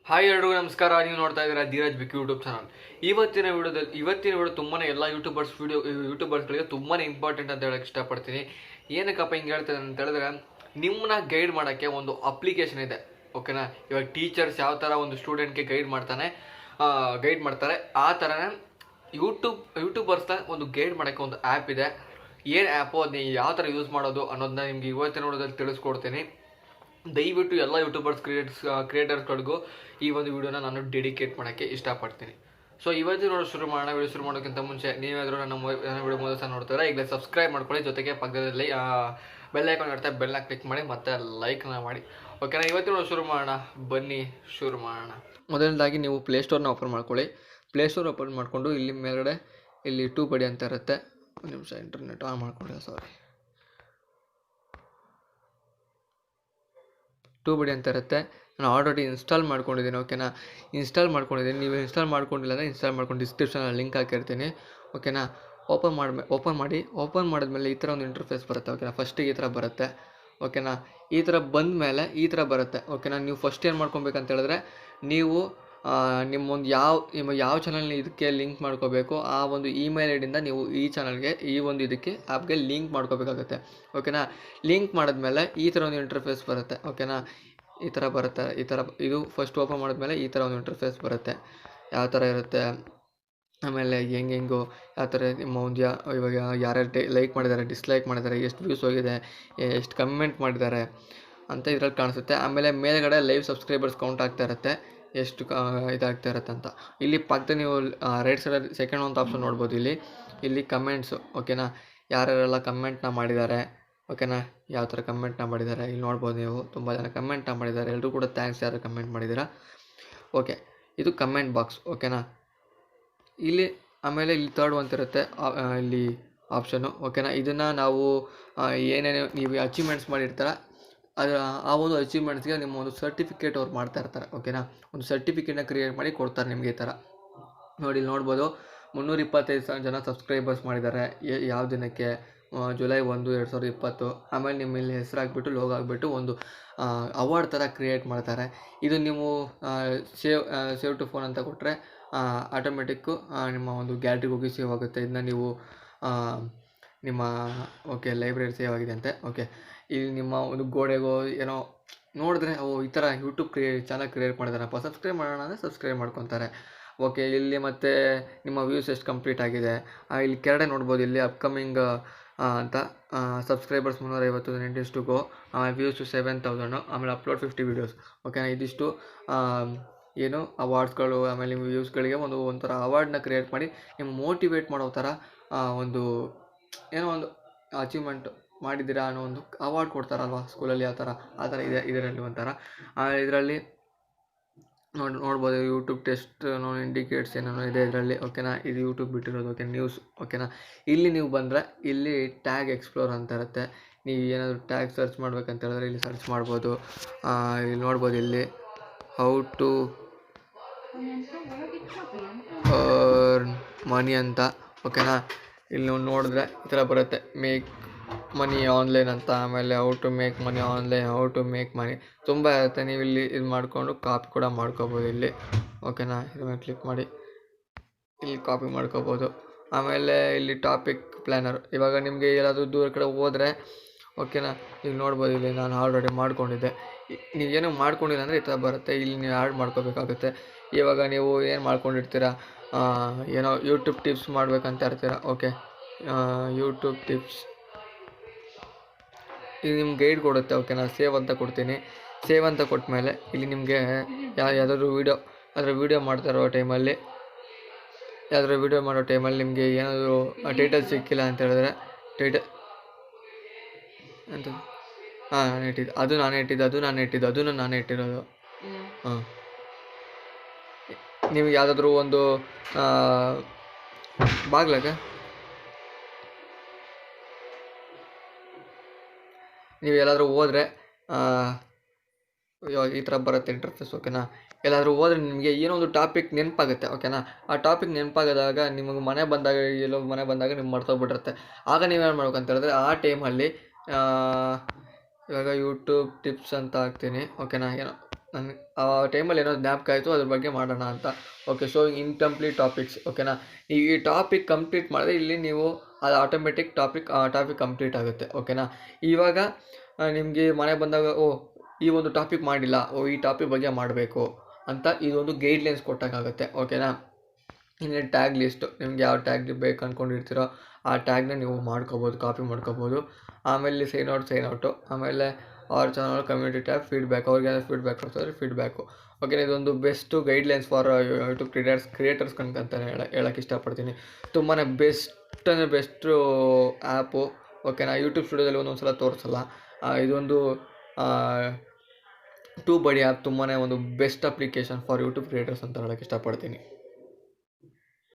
Hi ಎಲ್ರಿಗೂ ನಮಸ್ಕಾರ. ನೀವು ನೋಡ್ತಾ ಇದ್ದೀರಾ ಧೀರಜ್ ಬಿಕ್ ಯೂಟ್ಯೂಬ್ ಚಾನಲ್. ಇವತ್ತಿನ ವಿಡಿಯೋ ತುಂಬಾ ಎಲ್ಲ ಯೂಟ್ಯೂಬರ್ಸ್ಗಳಿಗೆ ತುಂಬಾ ಇಂಪಾರ್ಟೆಂಟ್ ಅಂತ ಹೇಳಕ್ಕೆ ಇಷ್ಟಪಡ್ತೀನಿ. ಏನಕ್ಕಪ್ಪ ಹಿಂಗೆ ಹೇಳ್ತೇನೆ ಅಂತ ಹೇಳಿದ್ರೆ, ನಿಮ್ಮನ್ನ ಗೈಡ್ ಮಾಡೋಕ್ಕೆ ಒಂದು ಅಪ್ಲಿಕೇಶನ್ ಇದೆ, ಓಕೆನಾ. ಇವಾಗ ಟೀಚರ್ಸ್ ಯಾವ ಥರ ಒಂದು ಸ್ಟೂಡೆಂಟ್ಗೆ ಗೈಡ್ ಮಾಡ್ತಾರೆ ಆ ಥರನೇ ಯೂಟ್ಯೂಬರ್ಸ್ನ ಒಂದು ಗೈಡ್ ಮಾಡೋಕ್ಕೆ ಒಂದು ಆ್ಯಪ್ ಇದೆ. ಏನು ಆ್ಯಪು, ಅದನ್ನ ಯಾವ ಥರ ಯೂಸ್ ಮಾಡೋದು ಅನ್ನೋದನ್ನ ನಿಮಗೆ ಇವತ್ತಿನ ವಿಡಿಯೋದಲ್ಲಿ ತಿಳಿಸ್ಕೊಡ್ತೀನಿ. ದಯವಿಟ್ಟು ಎಲ್ಲ ಯೂಟ್ಯೂಬರ್ಸ್ ಕ್ರಿಯೇಟರ್ಸ್ಗಳಿಗೂ ಈ ಒಂದು ವಿಡಿಯೋನ ನಾನು ಡೆಡಿಕೇಟ್ ಮಾಡೋಕ್ಕೆ ಇಷ್ಟಪಡ್ತೀನಿ. ಸೊ ಇವತ್ತು ಶುರು ಮಾಡೋಕ್ಕಿಂತ ಮುಂಚೆ ನೀವೇನಾದರೂ ನನ್ನ ವಿಡಿಯೋ ಮೊದಲು ಸಹ ನೋಡ್ತಾರೆ, ಈಗಲೇ ಸಬ್ಸ್ಕ್ರೈಬ್ ಮಾಡ್ಕೊಳ್ಳಿ. ಜೊತೆಗೆ ಪಕ್ಕದಲ್ಲಿ ಬೆಲ್ ಐಕಾನ್ ಇರುತ್ತೆ, ಬೆಲ್ನ ಕ್ಲಿಕ್ ಮಾಡಿ ಮತ್ತು ಲೈಕ್ನ ಮಾಡಿ, ಓಕೆನಾ. ಇವತ್ತಿನ ಶುರು ಮಾಡೋಣ, ಬನ್ನಿ ಶುರು ಮಾಡೋಣ. ಮೊದಲನೇದಾಗಿ ನೀವು ಪ್ಲೇಸ್ಟೋರ್ನ ಓಪನ್ ಮಾಡ್ಕೊಳ್ಳಿ. ಪ್ಲೇಸ್ಟೋರ್ ಓಪನ್ ಮಾಡಿಕೊಂಡು ಇಲ್ಲಿ ಮೇಲ್ಗಡೆ ಇಲ್ಲಿ ಬಡಿ ಅಂತ ಇರುತ್ತೆ. ಒಂದು ನಿಮಿಷ ಇಂಟರ್ನೆಟ್ ಆನ್ ಮಾಡ್ಕೊಳ್ಳಿ, ಸಾರಿ. ಬಡಿ ಅಂತ ಇರುತ್ತೆ. ನಾನು ಆಲ್ರೆಡಿ ಇನ್ಸ್ಟಾಲ್ ಮಾಡ್ಕೊಂಡಿದ್ದೀನಿ, ಓಕೆನಾ. ನೀವು ಇನ್ಸ್ಟಾಲ್ ಮಾಡ್ಕೊಂಡಿಲ್ಲ ಅಂದರೆ ಇನ್ಸ್ಟಾಲ್ ಮಾಡ್ಕೊಂಡು ಡಿಸ್ಕ್ರಿಪ್ಷನಲ್ಲಿ ಲಿಂಕ್ ಹಾಕಿರ್ತೀನಿ, ಓಕೆನಾ. ಓಪನ್ ಮಾಡಿದ್ಮೇಲೆ ಈ ಥರ ಒಂದು ಇಂಟರ್ಫೇಸ್ ಬರುತ್ತೆ, ಓಕೆನಾ. ಫಸ್ಟಿಗೆ ಈ ಥರ ಬರುತ್ತೆ, ಓಕೆನಾ. ಈ ಥರ ಬಂದ ಮೇಲೆ ಈ ಥರ ಬರುತ್ತೆ, ಓಕೆನಾ. ನೀವು ಫಸ್ಟ್ ಏನು ಮಾಡ್ಕೊಬೇಕಂತ ಹೇಳಿದ್ರೆ, ನೀವು ನಿಮ್ಮ ಯಾವ ಚಾನಲ್ನ ಇದಕ್ಕೆ ಲಿಂಕ್ ಮಾಡ್ಕೋಬೇಕು, ಆ ಒಂದು ಇಮೇಲ್ ಐಡಿಯಿಂದ ನೀವು ಈ ಚಾನಲ್ಗೆ ಇದಕ್ಕೆ ಆ್ಯಪ್ಗೆ ಲಿಂಕ್ ಮಾಡ್ಕೋಬೇಕಾಗುತ್ತೆ, ಓಕೆನಾ. ಲಿಂಕ್ ಮಾಡಿದ್ಮೇಲೆ ಈ ಥರ ಒಂದು ಇಂಟರ್ಫೇಸ್ ಬರುತ್ತೆ, ಓಕೆನಾ. ಈ ಥರ ಬರುತ್ತೆ. ಇದು ಫಸ್ಟ್ ಓಪನ್ ಮಾಡಿದ್ಮೇಲೆ ಈ ಥರ ಒಂದು ಇಂಟರ್ಫೇಸ್ ಬರುತ್ತೆ. ಯಾವ ಥರ ಇರುತ್ತೆ, ಆಮೇಲೆ ಹೆಂಗೆಂಗೋ ಯಾವ ಥರ ನಿಮ್ಮ ಒಂದು ಇವಾಗ ಯಾರ್ಯಾರು ಲೈಕ್ ಮಾಡಿದ್ದಾರೆ, ಡಿಸ್ಲೈಕ್ ಮಾಡಿದ್ದಾರೆ, ಎಷ್ಟು ವ್ಯೂಸ್ ಹೋಗಿದೆ, ಎಷ್ಟು ಕಮೆಂಟ್ ಮಾಡಿದ್ದಾರೆ ಅಂತ ಇದ್ರಲ್ಲಿ ಕಾಣಿಸುತ್ತೆ. ಆಮೇಲೆ ಮೇಲ್ಗಡೆ ಲೈವ್ ಸಬ್ಸ್ಕ್ರೈಬರ್ಸ್ ಕೌಂಟ್ ಆಗ್ತಾ ಇರುತ್ತೆ, ಎಷ್ಟು ಇದಾಗ್ತಾ ಇರುತ್ತೆ ಅಂತ. ಇಲ್ಲಿ ಪಕ್ಕದಲ್ಲಿ ನೀವು ರೈಟ್ ಸೈಡಲ್ಲಿ ಸೆಕೆಂಡ್ ಒಂದು ಆಪ್ಷನ್ ನೋಡ್ಬೋದು. ಇಲ್ಲಿ ಕಮೆಂಟ್ಸು, ಓಕೆನಾ. ಯಾರ್ಯಾರೆಲ್ಲ ಕಮೆಂಟ್ನ ಮಾಡಿದ್ದಾರೆ, ಓಕೆನಾ. ಯಾವ ಥರ ಕಮೆಂಟ್ನ ಮಾಡಿದ್ದಾರೆ ಇಲ್ಲಿ ನೋಡ್ಬೋದು ನೀವು. ತುಂಬ ಜನ ಕಮೆಂಟ್ನ ಮಾಡಿದ್ದಾರೆ, ಎಲ್ಲರೂ ಕೂಡ ಥ್ಯಾಂಕ್ಸ್ ಯಾರು ಕಮೆಂಟ್ ಮಾಡಿದ್ದೀರಾ, ಓಕೆ. ಇದು ಕಮೆಂಟ್ ಬಾಕ್ಸ್, ಓಕೆನಾ. ಆಮೇಲೆ ಇಲ್ಲಿ ಥರ್ಡ್ ಅಂತಿರುತ್ತೆ ಇಲ್ಲಿ ಆಪ್ಷನು, ಓಕೆನಾ. ಇದನ್ನು ನಾವು ಏನೇನು ನೀವು ಅಚೀವ್ಮೆಂಟ್ಸ್ ಮಾಡಿರ್ತಾರ ಆ ಒಂದು ಅಚೀವ್ಮೆಂಟ್ಸ್ಗೆ ನಿಮ್ಮ ಒಂದು ಸರ್ಟಿಫಿಕೇಟ್ ಅವ್ರು ಮಾಡ್ತಾ ಇರ್ತಾರೆ, ಓಕೆನಾ. ಒಂದು ಸರ್ಟಿಫಿಕೇಟ್ನ ಕ್ರಿಯೇಟ್ ಮಾಡಿ ಕೊಡ್ತಾರೆ ನಿಮಗೆ. ಈ ಥರ ನೋಡಿ, ಇಲ್ಲಿ ನೋಡ್ಬೋದು 325 ಜನ ಸಬ್ಸ್ಕ್ರೈಬರ್ಸ್ ಮಾಡಿದ್ದಾರೆ. ಯಾವ ದಿನಕ್ಕೆ? ಜುಲೈ 1, 2020. ಆಮೇಲೆ ನಿಮ್ಮ ಇಲ್ಲಿ ಹೆಸರು ಹಾಕ್ಬಿಟ್ಟು ಲೋಗೋ ಹಾಕ್ಬಿಟ್ಟು ಒಂದು ಅವಾರ್ಡ್ ಥರ ಕ್ರಿಯೇಟ್ ಮಾಡ್ತಾರೆ. ಇದು ನೀವು ಸೇವ್ ಟು ಫೋನ್ ಅಂತ ಕೊಟ್ಟರೆ ಆಟೋಮೆಟಿಕ್ಕು ನಿಮ್ಮ ಒಂದು ಗ್ಯಾಲರಿಗೆ ಹೋಗಿ ಸೇವ್ ಆಗುತ್ತೆ. ಇದನ್ನ ನೀವು ನಿಮ್ಮ ಓಕೆ ಲೈಬ್ರರಿ ಸೇವ್ ಆಗಿದೆ ಅಂತೆ, ಓಕೆ. ಇಲ್ಲಿ ನಿಮ್ಮ ಒಂದು ಗೋಡೆಗೋ ಏನೋ ನೋಡಿದ್ರೆ ಈ ಥರ ಯೂಟ್ಯೂಬ್ ಚಾನಲ್ ಕ್ರಿಯೇಟ್ ಮಾಡಿದಾರಪ್ಪ, ಸಬ್ಸ್ಕ್ರೈಬ್ ಮಾಡೋಣ ಅಂದರೆ ಸಬ್ಸ್ಕ್ರೈಬ್ ಮಾಡ್ಕೊತಾರೆ, ಓಕೆ. ಇಲ್ಲಿ ಮತ್ತು ನಿಮ್ಮ ವ್ಯೂಸ್ ಎಷ್ಟು ಕಂಪ್ಲೀಟ್ ಆಗಿದೆ ಇಲ್ಲಿ ಕೆಳಗಡೆ ನೋಡ್ಬೋದು. ಇಲ್ಲಿ ಅಪ್ಕಮಿಂಗ್ ಅಂತ ಸಬ್ಸ್ಕ್ರೈಬರ್ಸ್ 350 ಡೇಸ್ ಟು ಗೋ, ಆಮೇಲೆ ವ್ಯೂಸ್ 7,000, ಆಮೇಲೆ ಅಪ್ಲೋಡ್ 50 ವೀಡಿಯೋಸ್, ಓಕೆನಾ. ಇದಿಷ್ಟು ಏನು ಅವಾರ್ಡ್ಸ್ಗಳು, ಆಮೇಲೆ ನಿಮ್ಮ ವ್ಯೂಸ್ಗಳಿಗೆ ಒಂಥರ ಅವಾರ್ಡ್ನ ಕ್ರಿಯೇಟ್ ಮಾಡಿ ನಿಮ್ಗೆ ಮೋಟಿವೇಟ್ ಮಾಡೋ ಥರ ಒಂದು ಏನೋ ಒಂದು ಅಚೀವ್ಮೆಂಟ್ ಮಾಡಿದ್ದೀರಾ ಅನ್ನೋ ಒಂದು ಅವಾರ್ಡ್ ಕೊಡ್ತಾರಲ್ವ ಸ್ಕೂಲಲ್ಲಿ, ಆ ಥರ ಇದೆ ಇದರಲ್ಲಿ ಒಂಥರ. ಇದರಲ್ಲಿ ನೋಡ್ಬೋದು ಯೂಟ್ಯೂಬ್ ಟೆಸ್ಟ್ ಇಂಡಿಕೇಟ್ಸ್ ಏನೇನೋ ಇದೆ ಇದರಲ್ಲಿ, ಓಕೆನಾ. ಇದು ಯೂಟ್ಯೂಬ್ ಬಿಟ್ಟಿರೋದು, ಓಕೆ. ನ್ಯೂಸ್, ಓಕೆನಾ. ಇಲ್ಲಿ ನೀವು ಬಂದರೆ ಇಲ್ಲಿ ಟ್ಯಾಗ್ ಎಕ್ಸ್ಪ್ಲೋರ್ ಅಂತ ಇರುತ್ತೆ. ನೀವು ಏನಾದರೂ ಟ್ಯಾಗ್ ಸರ್ಚ್ ಮಾಡ್ಬೇಕಂತ ಹೇಳಿದ್ರೆ ಇಲ್ಲಿ ಸರ್ಚ್ ಮಾಡ್ಬೋದು. ಇಲ್ಲಿ ನೋಡ್ಬೋದು, ಇಲ್ಲಿ ಹೌ ಟು ಅರ್ನ್ ಮನಿ ಅಂತ, ಓಕೆನಾ. ಇಲ್ಲಿ ನೀವು ನೋಡಿದ್ರೆ ಈ ಥರ ಬರುತ್ತೆ, ಮೇಕ್ ಮನಿ ಆನ್ಲೈನ್ ಅಂತ. ಆಮೇಲೆ how to make money online, how to make money ತುಂಬ ಇರುತ್ತೆ. ನೀವು ಇಲ್ಲಿ ಇದು ಮಾಡಿಕೊಂಡು ಕಾಪಿ ಕೂಡ ಮಾಡ್ಕೋಬೋದು ಇಲ್ಲಿ, ಓಕೆನಾ. ಇದ್ರ ಮೇಲೆ ಕ್ಲಿಕ್ ಮಾಡಿ ಇಲ್ಲಿ ಕಾಪಿ ಮಾಡ್ಕೋಬೋದು. ಆಮೇಲೆ ಇಲ್ಲಿ ಟಾಪಿಕ್ ಪ್ಲ್ಯಾನರ್, ಇವಾಗ ನಿಮಗೆ ಎಲ್ಲಾದರೂ ದೂರ ಕಡೆ ಹೋದರೆ, ಓಕೆನಾ. ಈಗ ನೋಡ್ಬೋದು, ಇಲ್ಲಿ ನಾನು ಆಲ್ರೆಡಿ ಮಾಡ್ಕೊಂಡಿದ್ದೆ. ನೀವೇನೋ ಮಾಡ್ಕೊಂಡಿಲ್ಲ ಅಂದರೆ ಈ ಥರ ಬರುತ್ತೆ. ಇಲ್ಲಿ ನೀವು ಆ್ಯಡ್ ಮಾಡ್ಕೋಬೇಕಾಗುತ್ತೆ. ಇವಾಗ ನೀವು ಏನು ಮಾಡ್ಕೊಂಡಿರ್ತೀರ, ಏನೋ ಯೂಟ್ಯೂಬ್ ಟಿಪ್ಸ್ ಮಾಡಬೇಕಂತ ಇರ್ತೀರ, ಓಕೆ. ಯೂಟ್ಯೂಬ್ ಟಿಪ್ಸ್ ಇದು ನಿಮ್ಗೆ ಗೈಡ್ ಕೊಡುತ್ತೆ, ಓಕೆನಾ. ಸೇವ್ ಅಂತ ಕೊಡ್ತೀನಿ. ಸೇವ್ ಅಂತ ಕೊಟ್ಟ ಮೇಲೆ ಇಲ್ಲಿ ನಿಮಗೆ ಯಾವುದಾದ್ರೂ ವೀಡಿಯೋ ಮಾಡ್ತಾರೋ ಟೈಮಲ್ಲಿ ನಿಮಗೆ ಏನಾದರೂ ಟೈಟಲ್ ಸಿಕ್ಕಿಲ್ಲ ಅಂತ ಹೇಳಿದ್ರೆ ಅಂತ ನಾನೇ ಇಟ್ಟಿರೋದು. ಹಾಂ, ನೀವು ಯಾವುದಾದ್ರೂ ಒಂದು ಬಾಗ್ಲಾಗ ನೀವು ಎಲ್ಲಾದರೂ ಹೋದರೆ ಇವಾಗ ಈ ಥರ ಬರುತ್ತೆ ಇಂಟರ್ಫೇಸ್, ಓಕೆನಾ. ಎಲ್ಲಾದರೂ ಹೋದರೆ ನಿಮಗೆ ಏನೋ ಒಂದು ಟಾಪಿಕ್ ನೆನಪಾಗುತ್ತೆ, ಓಕೆನಾ. ಆ ಟಾಪಿಕ್ ನೆನಪಾಗದಾಗ ನಿಮಗೆ ಮನೆ ಬಂದಾಗ ನಿಮ್ಗೆ ಮರ್ತೋಗ್ಬಿಟ್ಟಿರುತ್ತೆ. ಆಗ ನೀವೇನು ಮಾಡ್ಬೇಕಂತ ಹೇಳಿದ್ರೆ ಆ ಟೈಮಲ್ಲಿ ಇವಾಗ ಯೂಟ್ಯೂಬ್ ಟಿಪ್ಸ್ ಅಂತ ಹಾಕ್ತೀನಿ, ಓಕೆನಾ. ಏನೋ ನನಗೆ ಆ ಟೈಮಲ್ಲಿ ಏನೋ ಜ್ಞಾಪಕ ಆಯಿತು, ಅದ್ರ ಬಗ್ಗೆ ಮಾಡೋಣ ಅಂತ. Okay, so incomplete topics. ಓಕೆನಾ, ನೀವು ಈ ಟಾಪಿಕ್ ಕಂಪ್ಲೀಟ್ ಮಾಡಿದ್ರೆ ಇಲ್ಲಿ ನೀವು ಅದು ಆಟೋಮೆಟಿಕ್ ಟಾಪಿಕ್ ಕಂಪ್ಲೀಟ್ ಆಗುತ್ತೆ. ಓಕೆನಾ, ಇವಾಗ ನಿಮಗೆ ಮನೆ ಬಂದಾಗ ಈ ಒಂದು ಟಾಪಿಕ್ ಮಾಡಿಲ್ಲ, ಈ ಟಾಪಿಕ್ ಬಗ್ಗೆ ಮಾಡಬೇಕು ಅಂತ ಇದೊಂದು ಗೈಡ್ಲೈನ್ಸ್ ಕೊಟ್ಟಾಗುತ್ತೆ. ಓಕೆನಾ, ಇನ್ನು ಟ್ಯಾಗ್ ಲಿಸ್ಟು, ನಿಮ್ಗೆ ಯಾವ ಟ್ಯಾಗ್ ಬೇಕು ಅಂದ್ಕೊಂಡಿರ್ತೀರೋ ಆ ಟ್ಯಾಗ್ನ ನೀವು ಮಾಡ್ಕೋಬೋದು, ಕಾಪಿ ಮಾಡ್ಕೋಬೋದು. ಆಮೇಲೆ ಸೈನ್ ಔಟು, ಆಮೇಲೆ ಅವ್ರ ಚಾನಲ್ ಕಮ್ಯುನಿಟಿ ಟ್ಯಾಬ್, ಫೀಡ್ಬ್ಯಾಕ್, ಅವ್ರಿಗೆ ಏನಾದ್ರು ಫೀಡ್ಬ್ಯಾಕ್ ಕೊಡ್ತಾರೆ, ಫೀಡ್ಬ್ಯಾಕು. ಓಕೆ, ಇದೊಂದು best guidelines for YouTube creators ಅಂತಲೇ ಹೇಳೋಕ್ಕೆ ಇಷ್ಟಪಡ್ತೀನಿ. ತುಂಬಾ ಬೆಸ್ಟು ಆ್ಯಪು. ಓಕೆನಾ, ಯೂಟ್ಯೂಬ್ ಸ್ಟುಡಿಯೋದಲ್ಲಿ ಒಂದೊಂದು ಸಲ ತೋರಿಸಲ್ಲ. ಇದೊಂದು ಟೂ ಬಡಿ ಆ್ಯಪ್ ತುಂಬಾ ಒಂದು best application for YouTube creators ಅಂತ ಹೇಳೋಕ್ಕೆ ಇಷ್ಟಪಡ್ತೀನಿ.